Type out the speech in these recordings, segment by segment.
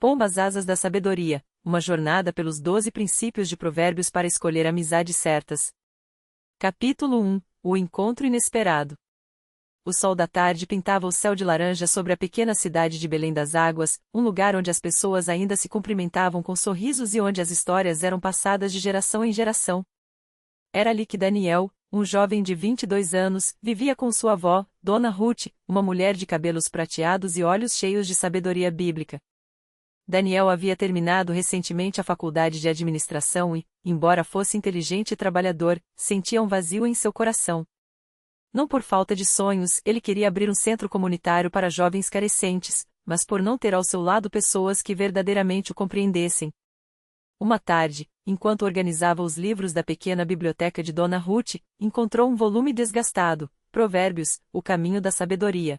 Pombas Asas da Sabedoria, uma jornada pelos 12 princípios de Provérbios para escolher amizades certas. Capítulo 1 O Encontro Inesperado. O sol da tarde pintava o céu de laranja sobre a pequena cidade de Belém das Águas, um lugar onde as pessoas ainda se cumprimentavam com sorrisos e onde as histórias eram passadas de geração em geração. Era ali que Daniel, um jovem de 22 anos, vivia com sua avó, Dona Ruth, uma mulher de cabelos prateados e olhos cheios de sabedoria bíblica. Daniel havia terminado recentemente a faculdade de administração e, embora fosse inteligente e trabalhador, sentia um vazio em seu coração. Não por falta de sonhos, ele queria abrir um centro comunitário para jovens carecentes, mas por não ter ao seu lado pessoas que verdadeiramente o compreendessem. Uma tarde, enquanto organizava os livros da pequena biblioteca de Dona Ruth, encontrou um volume desgastado, Provérbios, o caminho da sabedoria.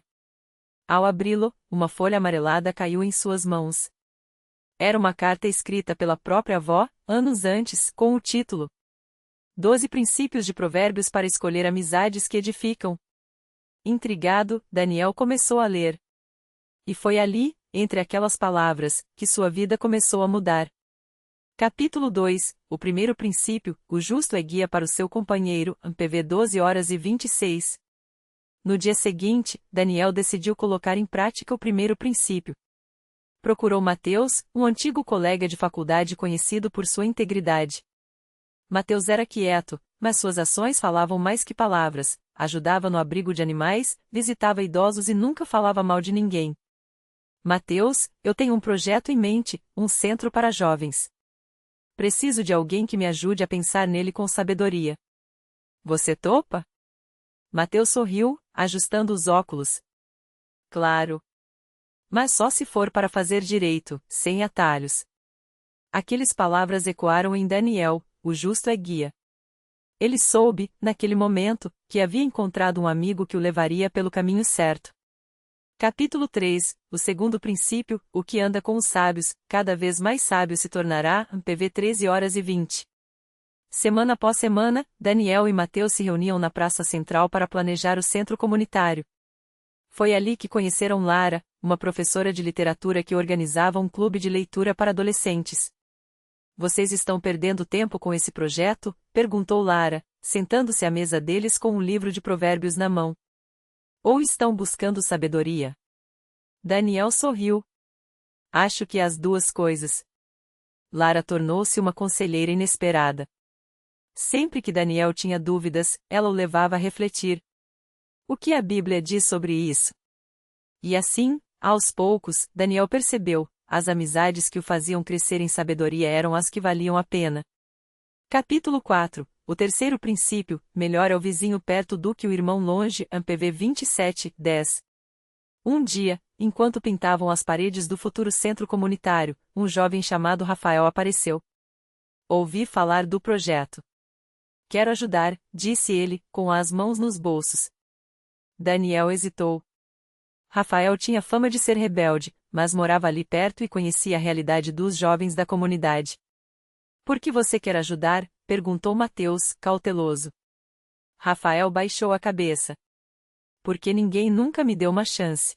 Ao abri-lo, uma folha amarelada caiu em suas mãos. Era uma carta escrita pela própria avó, anos antes, com o título 12 Princípios de Provérbios para escolher amizades que edificam. Intrigado, Daniel começou a ler. E foi ali, entre aquelas palavras, que sua vida começou a mudar. Capítulo 2 O primeiro princípio, o justo é guia para o seu companheiro, PV 12h26. No dia seguinte, Daniel decidiu colocar em prática o primeiro princípio. Procurou Mateus, um antigo colega de faculdade conhecido por sua integridade. Mateus era quieto, mas suas ações falavam mais que palavras, ajudava no abrigo de animais, visitava idosos e nunca falava mal de ninguém. Mateus, eu tenho um projeto em mente, um centro para jovens. Preciso de alguém que me ajude a pensar nele com sabedoria. Você topa? Mateus sorriu, ajustando os óculos. Claro. Mas só se for para fazer direito, sem atalhos. Aquelas palavras ecoaram em Daniel, o justo é guia. Ele soube, naquele momento, que havia encontrado um amigo que o levaria pelo caminho certo. Capítulo 3 O segundo princípio, o que anda com os sábios, cada vez mais sábio se tornará, PV 13h20. Semana após semana, Daniel e Mateus se reuniam na praça central para planejar o centro comunitário. Foi ali que conheceram Lara, uma professora de literatura que organizava um clube de leitura para adolescentes. Vocês estão perdendo tempo com esse projeto? Perguntou Lara, sentando-se à mesa deles com um livro de provérbios na mão. Ou estão buscando sabedoria? Daniel sorriu. Acho que as duas coisas. Lara tornou-se uma conselheira inesperada. Sempre que Daniel tinha dúvidas, ela o levava a refletir. O que a Bíblia diz sobre isso? E assim, aos poucos, Daniel percebeu, as amizades que o faziam crescer em sabedoria eram as que valiam a pena. Capítulo 4 O terceiro princípio, melhor é o vizinho perto do que o irmão longe, PV 27:10. Um dia, enquanto pintavam as paredes do futuro centro comunitário, um jovem chamado Rafael apareceu. Ouvi falar do projeto. Quero ajudar, disse ele, com as mãos nos bolsos. Daniel hesitou. Rafael tinha fama de ser rebelde, mas morava ali perto e conhecia a realidade dos jovens da comunidade. Por que você quer ajudar? Perguntou Mateus, cauteloso. Rafael baixou a cabeça. Porque ninguém nunca me deu uma chance.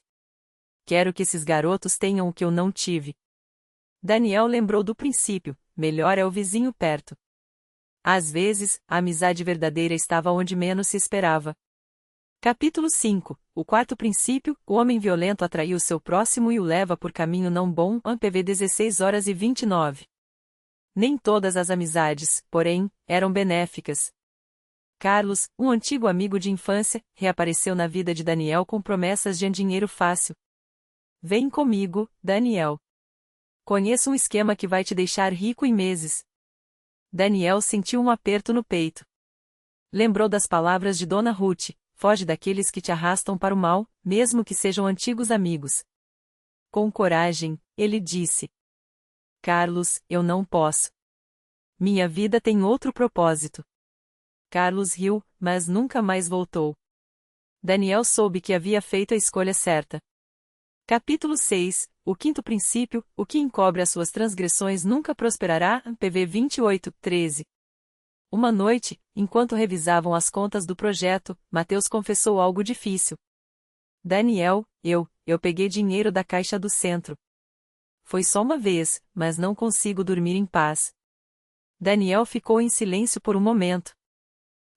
Quero que esses garotos tenham o que eu não tive. Daniel lembrou do princípio, melhor é o vizinho perto. Às vezes, a amizade verdadeira estava onde menos se esperava. Capítulo 5 O quarto princípio, o homem violento atraiu seu próximo e o leva por caminho não bom, PV 16h29. Nem todas as amizades, porém, eram benéficas. Carlos, um antigo amigo de infância, reapareceu na vida de Daniel com promessas de dinheiro fácil. Vem comigo, Daniel. Conheço um esquema que vai te deixar rico em meses. Daniel sentiu um aperto no peito. Lembrou das palavras de Dona Ruth. Foge daqueles que te arrastam para o mal, mesmo que sejam antigos amigos. Com coragem, ele disse. Carlos, eu não posso. Minha vida tem outro propósito. Carlos riu, mas nunca mais voltou. Daniel soube que havia feito a escolha certa. Capítulo 6 O quinto princípio, o que encobre as suas transgressões nunca prosperará, PV 28:13. Uma noite, enquanto revisavam as contas do projeto, Mateus confessou algo difícil. Daniel, eu peguei dinheiro da caixa do centro. foi só uma vez, mas não consigo dormir em paz. Daniel ficou em silêncio por um momento.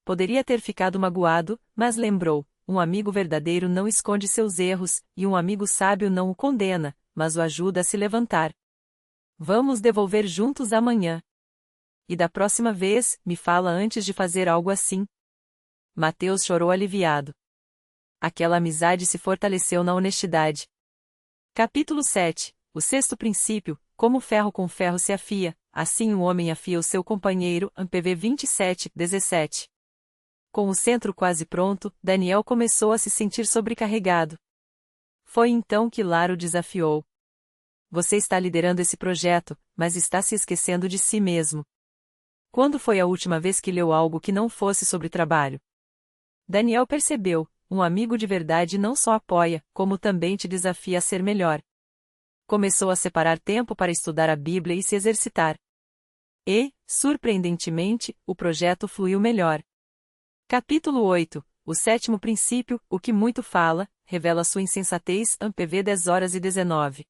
Poderia ter ficado magoado, mas lembrou: um amigo verdadeiro não esconde seus erros, e um amigo sábio não o condena, mas o ajuda a se levantar. Vamos devolver juntos amanhã. E da próxima vez, me fala antes de fazer algo assim. Mateus chorou aliviado. Aquela amizade se fortaleceu na honestidade. Capítulo 7. O sexto princípio: como ferro com ferro se afia, assim o homem afia o seu companheiro. AMPV 27:17. Com o centro quase pronto, Daniel começou a se sentir sobrecarregado. Foi então que Lara o desafiou. Você está liderando esse projeto, mas está se esquecendo de si mesmo. Quando foi a última vez que leu algo que não fosse sobre trabalho? Daniel percebeu: um amigo de verdade não só apoia, como também te desafia a ser melhor. Começou a separar tempo para estudar a Bíblia e se exercitar. E, surpreendentemente, o projeto fluiu melhor. Capítulo 8. O sétimo princípio: o que muito fala, revela sua insensatez. AMPV 10:19.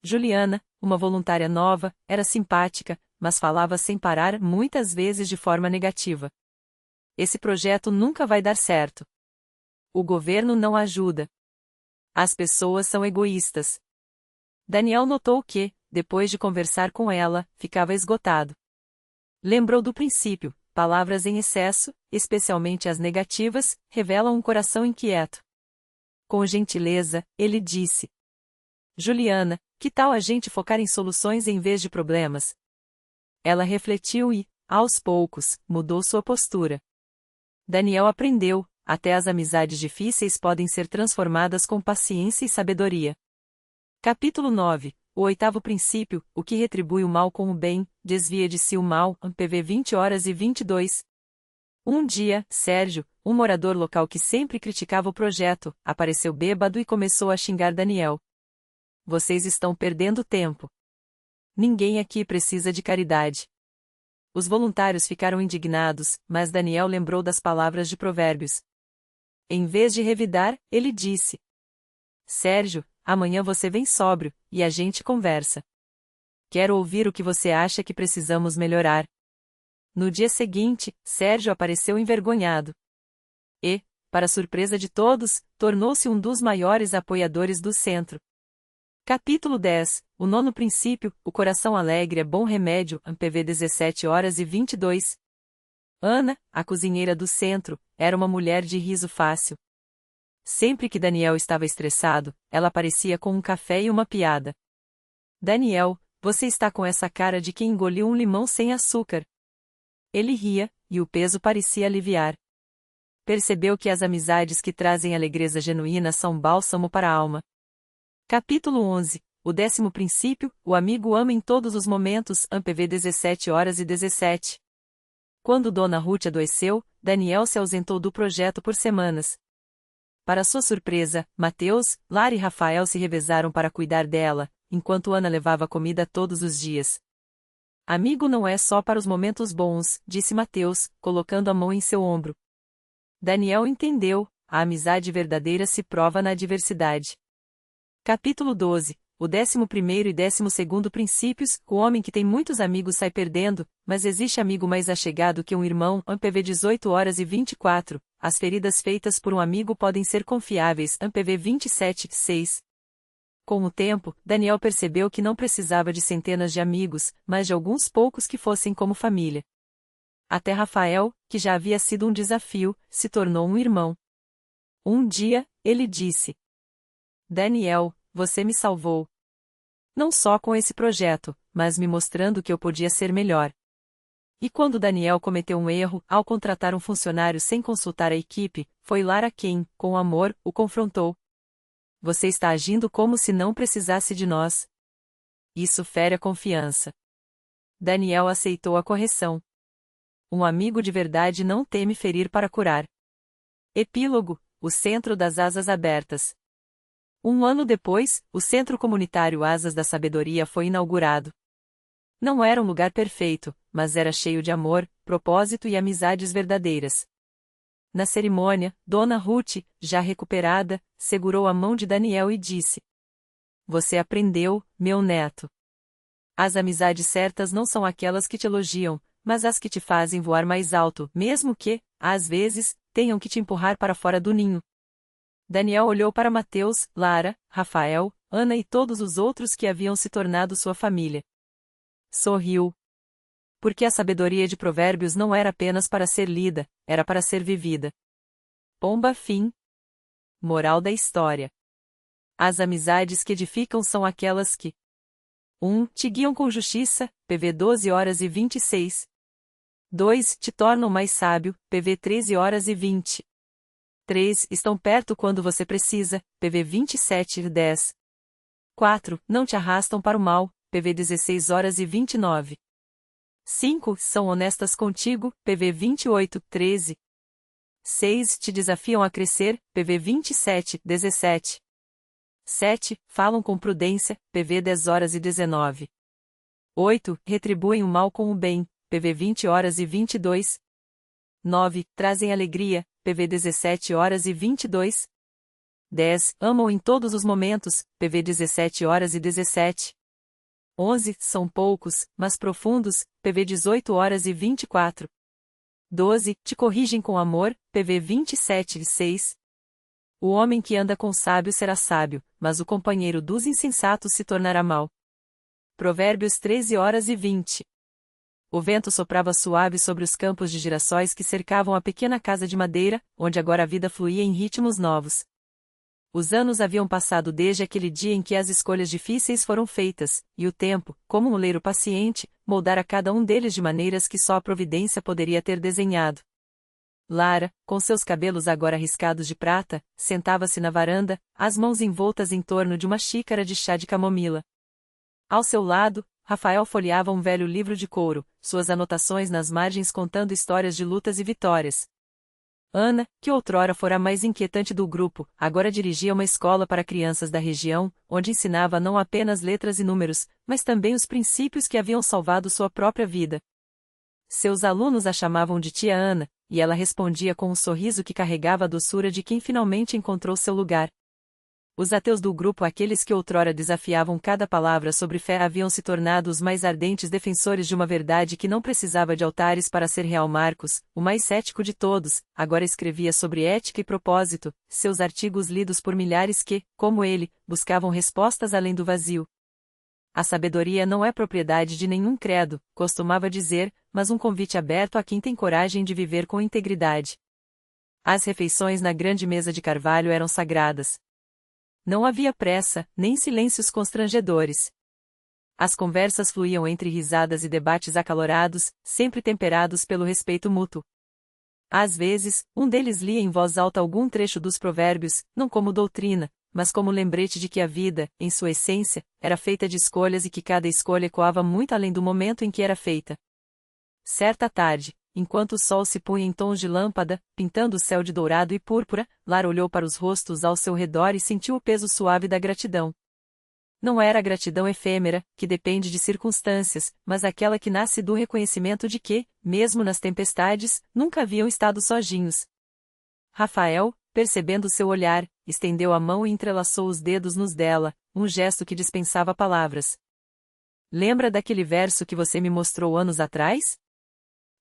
Juliana, uma voluntária nova, era simpática, mas falava sem parar, muitas vezes de forma negativa. Esse projeto nunca vai dar certo. O governo não ajuda. As pessoas são egoístas. Daniel notou que, depois de conversar com ela, ficava esgotado. Lembrou do princípio: palavras em excesso, especialmente as negativas, revelam um coração inquieto. Com gentileza, ele disse: Juliana, que tal a gente focar em soluções em vez de problemas? Ela refletiu e, aos poucos, mudou sua postura. Daniel aprendeu: até as amizades difíceis podem ser transformadas com paciência e sabedoria. Capítulo 9. O oitavo princípio: o que retribui o mal com o bem, desvia de si o mal. AMPV 20:22. Um dia, Sérgio, um morador local que sempre criticava o projeto, apareceu bêbado e começou a xingar Daniel. Vocês estão perdendo tempo. Ninguém aqui precisa de caridade. Os voluntários ficaram indignados, mas Daniel lembrou das palavras de Provérbios. Em vez de revidar, ele disse: Sérgio, amanhã você vem sóbrio, e a gente conversa. Quero ouvir o que você acha que precisamos melhorar. No dia seguinte, Sérgio apareceu envergonhado. E, para surpresa de todos, tornou-se um dos maiores apoiadores do centro. Capítulo 10. O nono princípio: o coração alegre é bom remédio. AMPV 17:22. Ana, a cozinheira do centro, era uma mulher de riso fácil. Sempre que Daniel estava estressado, ela aparecia com um café e uma piada. Daniel, você está com essa cara de quem engoliu um limão sem açúcar. Ele ria, e o peso parecia aliviar. Percebeu que as amizades que trazem alegreza genuína são bálsamo para a alma. Capítulo 11. O décimo princípio: o amigo ama em todos os momentos. AMPV 17:17. Quando Dona Ruth adoeceu, Daniel se ausentou do projeto por semanas. Para sua surpresa, Mateus, Lara e Rafael se revezaram para cuidar dela, enquanto Ana levava comida todos os dias. Amigo não é só para os momentos bons, disse Mateus, colocando a mão em seu ombro. Daniel entendeu: a amizade verdadeira se prova na adversidade. Capítulo 12. O 11º e 12º princípios: o homem que tem muitos amigos sai perdendo, mas existe amigo mais achegado que um irmão. AMPV 18:24. As feridas feitas por um amigo podem ser confiáveis. AMPV 27:6. Com o tempo, Daniel percebeu que não precisava de centenas de amigos, mas de alguns poucos que fossem como família. Até Rafael, que já havia sido um desafio, se tornou um irmão. Um dia, ele disse: Daniel, você me salvou. Não só com esse projeto, mas me mostrando que eu podia ser melhor. E quando Daniel cometeu um erro, ao contratar um funcionário sem consultar a equipe, foi Lara quem, com amor, o confrontou. Você está agindo como se não precisasse de nós. Isso fere a confiança. Daniel aceitou a correção. Um amigo de verdade não teme ferir para curar. Epílogo: o Centro das Asas Abertas. Um ano depois, o Centro Comunitário Asas da Sabedoria foi inaugurado. Não era um lugar perfeito, mas era cheio de amor, propósito e amizades verdadeiras. Na cerimônia, Dona Ruth, já recuperada, segurou a mão de Daniel e disse: você aprendeu, meu neto. As amizades certas não são aquelas que te elogiam, mas as que te fazem voar mais alto, mesmo que, às vezes, tenham que te empurrar para fora do ninho. Daniel olhou para Mateus, Lara, Rafael, Ana e todos os outros que haviam se tornado sua família. Sorriu. Porque a sabedoria de Provérbios não era apenas para ser lida, era para ser vivida. Pomba fim. Moral da história. As amizades que edificam são aquelas que 1. Te guiam com justiça, PV 12 horas e 26. 2. Te tornam mais sábio, PV 13 horas e 20. 3. Estão perto quando você precisa, PV 27 e 10. 4. Não te arrastam para o mal, PV 16 horas e 29. 5. São honestas contigo, PV 28, 13. 6. Te desafiam a crescer, PV 27, 17. 7. Falam com prudência, PV 10 horas e 19. 8. Retribuem o mal com o bem, PV 20 horas e 22. 9. Trazem alegria, PV 17 horas e 22. 10. Amam em todos os momentos, PV 17 horas e 17. 11. São poucos, mas profundos, PV 18 horas e 24. 12. Te corrigem com amor, PV 27 e 6. O homem que anda com sábio será sábio, mas o companheiro dos insensatos se tornará mau. Provérbios 13 horas e 20. O vento soprava suave sobre os campos de girassóis que cercavam a pequena casa de madeira, onde agora a vida fluía em ritmos novos. Os anos haviam passado desde aquele dia em que as escolhas difíceis foram feitas, e o tempo, como um oleiro paciente, moldara cada um deles de maneiras que só a providência poderia ter desenhado. Lara, com seus cabelos agora riscados de prata, sentava-se na varanda, as mãos envoltas em torno de uma xícara de chá de camomila. Ao seu lado, Rafael folheava um velho livro de couro, suas anotações nas margens contando histórias de lutas e vitórias. Ana, que outrora fora a mais inquietante do grupo, agora dirigia uma escola para crianças da região, onde ensinava não apenas letras e números, mas também os princípios que haviam salvado sua própria vida. Seus alunos a chamavam de Tia Ana, e ela respondia com um sorriso que carregava a doçura de quem finalmente encontrou seu lugar. Os ateus do grupo, aqueles que outrora desafiavam cada palavra sobre fé, haviam se tornado os mais ardentes defensores de uma verdade que não precisava de altares para ser real. Marcos, o mais cético de todos, agora escrevia sobre ética e propósito, seus artigos lidos por milhares que, como ele, buscavam respostas além do vazio. A sabedoria não é propriedade de nenhum credo, costumava dizer, mas um convite aberto a quem tem coragem de viver com integridade. As refeições na grande mesa de carvalho eram sagradas. Não havia pressa, nem silêncios constrangedores. As conversas fluíam entre risadas e debates acalorados, sempre temperados pelo respeito mútuo. Às vezes, um deles lia em voz alta algum trecho dos provérbios, não como doutrina, mas como lembrete de que a vida, em sua essência, era feita de escolhas e que cada escolha ecoava muito além do momento em que era feita. Certa tarde, enquanto o sol se punha em tons de lâmpada, pintando o céu de dourado e púrpura, Lara olhou para os rostos ao seu redor e sentiu o peso suave da gratidão. Não era a gratidão efêmera, que depende de circunstâncias, mas aquela que nasce do reconhecimento de que, mesmo nas tempestades, nunca haviam estado sozinhos. Rafael, percebendo seu olhar, estendeu a mão e entrelaçou os dedos nos dela, um gesto que dispensava palavras. Lembra daquele verso que você me mostrou anos atrás?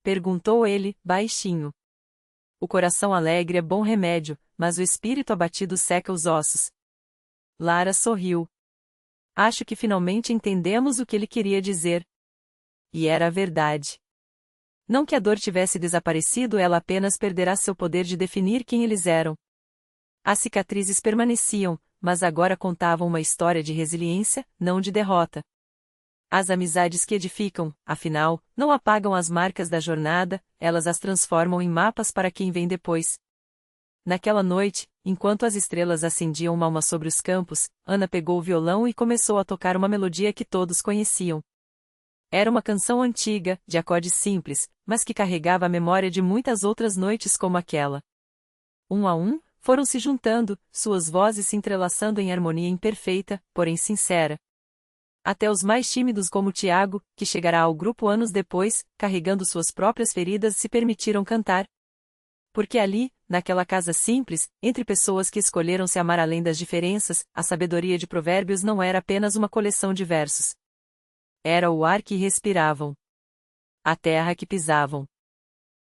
Perguntou ele, baixinho. O coração alegre é bom remédio, mas o espírito abatido seca os ossos. Lara sorriu. Acho que finalmente entendemos o que ele queria dizer. E era a verdade. Não que a dor tivesse desaparecido, ela apenas perderá seu poder de definir quem eles eram. As cicatrizes permaneciam, mas agora contavam uma história de resiliência, não de derrota. As amizades que edificam, afinal, não apagam as marcas da jornada, elas as transformam em mapas para quem vem depois. Naquela noite, enquanto as estrelas acendiam uma a uma sobre os campos, Ana pegou o violão e começou a tocar uma melodia que todos conheciam. Era uma canção antiga, de acordes simples, mas que carregava a memória de muitas outras noites como aquela. Um a um, foram se juntando, suas vozes se entrelaçando em harmonia imperfeita, porém sincera. Até os mais tímidos como Tiago, que chegará ao grupo anos depois, carregando suas próprias feridas, se permitiram cantar. Porque ali, naquela casa simples, entre pessoas que escolheram se amar além das diferenças, a sabedoria de Provérbios não era apenas uma coleção de versos. Era o ar que respiravam, a terra que pisavam,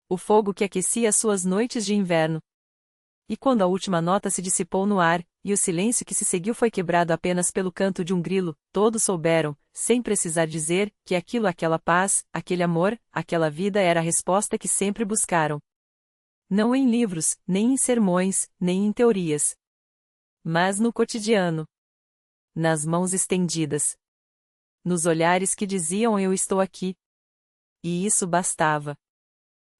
o fogo que aquecia suas noites de inverno. E quando a última nota se dissipou no ar, e o silêncio que se seguiu foi quebrado apenas pelo canto de um grilo, todos souberam, sem precisar dizer, que aquela paz, aquele amor, aquela vida era a resposta que sempre buscaram. Não em livros, nem em sermões, nem em teorias. Mas no cotidiano. Nas mãos estendidas. Nos olhares que diziam eu estou aqui. E isso bastava.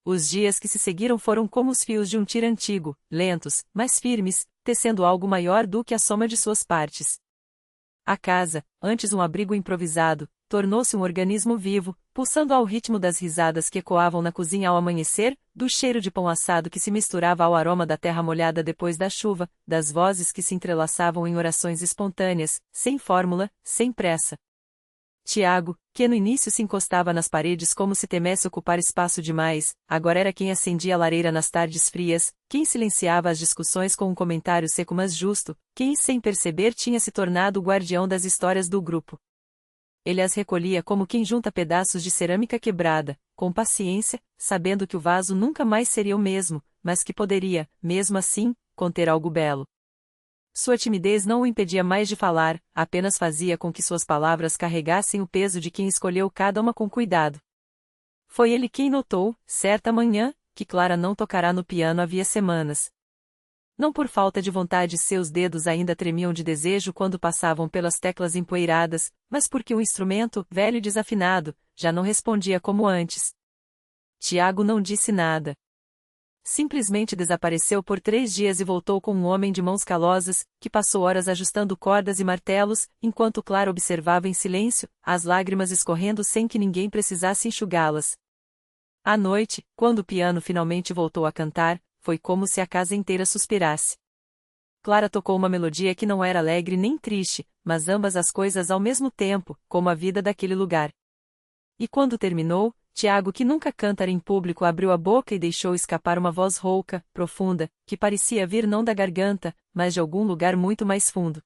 Os dias que se seguiram foram como os fios de um tiro antigo, lentos, mas firmes, tecendo algo maior do que a soma de suas partes. A casa, antes um abrigo improvisado, tornou-se um organismo vivo, pulsando ao ritmo das risadas que ecoavam na cozinha ao amanhecer, do cheiro de pão assado que se misturava ao aroma da terra molhada depois da chuva, das vozes que se entrelaçavam em orações espontâneas, sem fórmula, sem pressa. Tiago, que no início se encostava nas paredes como se temesse ocupar espaço demais, agora era quem acendia a lareira nas tardes frias, quem silenciava as discussões com um comentário seco mas justo, quem sem perceber tinha se tornado o guardião das histórias do grupo. Ele as recolhia como quem junta pedaços de cerâmica quebrada, com paciência, sabendo que o vaso nunca mais seria o mesmo, mas que poderia, mesmo assim, conter algo belo. Sua timidez não o impedia mais de falar, apenas fazia com que suas palavras carregassem o peso de quem escolheu cada uma com cuidado. Foi ele quem notou, certa manhã, que Clara não tocará no piano havia semanas. Não por falta de vontade, seus dedos ainda tremiam de desejo quando passavam pelas teclas empoeiradas, mas porque o instrumento, velho e desafinado, já não respondia como antes. Tiago não disse nada. Simplesmente desapareceu por 3 dias e voltou com um homem de mãos calosas, que passou horas ajustando cordas e martelos, enquanto Clara observava em silêncio, as lágrimas escorrendo sem que ninguém precisasse enxugá-las. À noite, quando o piano finalmente voltou a cantar, foi como se a casa inteira suspirasse. Clara tocou uma melodia que não era alegre nem triste, mas ambas as coisas ao mesmo tempo, como a vida daquele lugar. E quando terminou, Tiago, que nunca cantara em público, abriu a boca e deixou escapar uma voz rouca, profunda, que parecia vir não da garganta, mas de algum lugar muito mais fundo.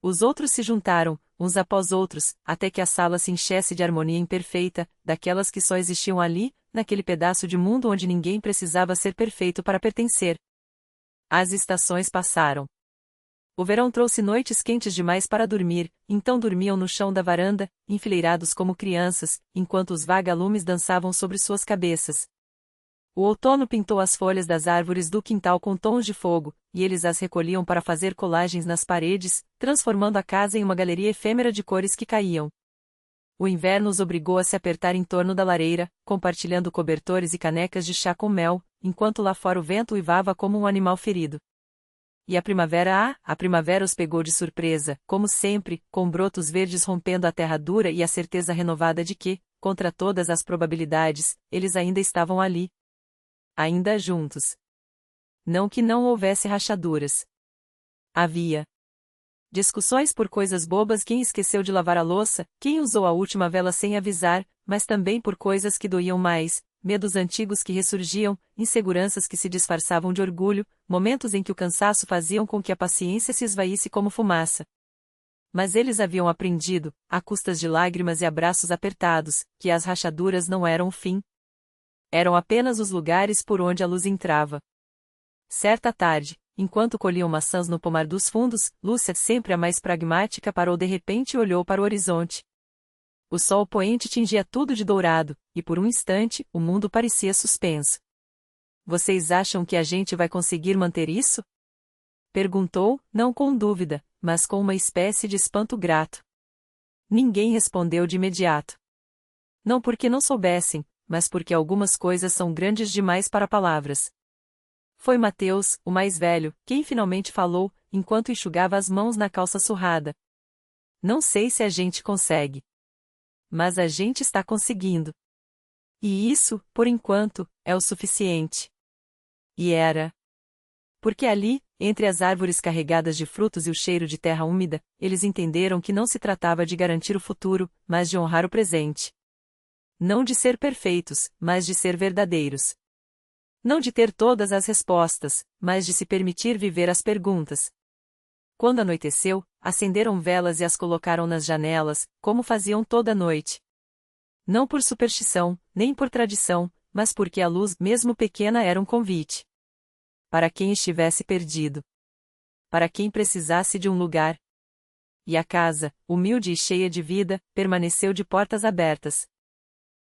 Os outros se juntaram, uns após outros, até que a sala se enchesse de harmonia imperfeita, daquelas que só existiam ali, naquele pedaço de mundo onde ninguém precisava ser perfeito para pertencer. As estações passaram. O verão trouxe noites quentes demais para dormir, então dormiam no chão da varanda, enfileirados como crianças, enquanto os vagalumes dançavam sobre suas cabeças. O outono pintou as folhas das árvores do quintal com tons de fogo, e eles as recolhiam para fazer colagens nas paredes, transformando a casa em uma galeria efêmera de cores que caíam. O inverno os obrigou a se apertar em torno da lareira, compartilhando cobertores e canecas de chá com mel, enquanto lá fora o vento uivava como um animal ferido. E a primavera os pegou de surpresa, como sempre, com brotos verdes rompendo a terra dura e a certeza renovada de que, contra todas as probabilidades, eles ainda estavam ali. Ainda juntos. Não que não houvesse rachaduras. Havia discussões por coisas bobas, quem esqueceu de lavar a louça, quem usou a última vela sem avisar, mas também por coisas que doíam mais, medos antigos que ressurgiam, inseguranças que se disfarçavam de orgulho, momentos em que o cansaço faziam com que a paciência se esvaísse como fumaça. Mas eles haviam aprendido, à custas de lágrimas e abraços apertados, que as rachaduras não eram o fim. Eram apenas os lugares por onde a luz entrava. Certa tarde, enquanto colhiam maçãs no pomar dos fundos, Lúcia, sempre a mais pragmática, parou de repente e olhou para o horizonte. O sol poente tingia tudo de dourado, e por um instante, o mundo parecia suspenso. Vocês acham que a gente vai conseguir manter isso? Perguntou, não com dúvida, mas com uma espécie de espanto grato. Ninguém respondeu de imediato. Não porque não soubessem, mas porque algumas coisas são grandes demais para palavras. Foi Mateus, o mais velho, quem finalmente falou, enquanto enxugava as mãos na calça surrada. Não sei se a gente consegue. Mas a gente está conseguindo. E isso, por enquanto, é o suficiente. E era. Porque ali, entre as árvores carregadas de frutos e o cheiro de terra úmida, eles entenderam que não se tratava de garantir o futuro, mas de honrar o presente. Não de ser perfeitos, mas de ser verdadeiros. Não de ter todas as respostas, mas de se permitir viver as perguntas. Quando anoiteceu, acenderam velas e as colocaram nas janelas, como faziam toda noite. Não por superstição, nem por tradição, mas porque a luz, mesmo pequena, era um convite. Para quem estivesse perdido. Para quem precisasse de um lugar. E a casa, humilde e cheia de vida, permaneceu de portas abertas.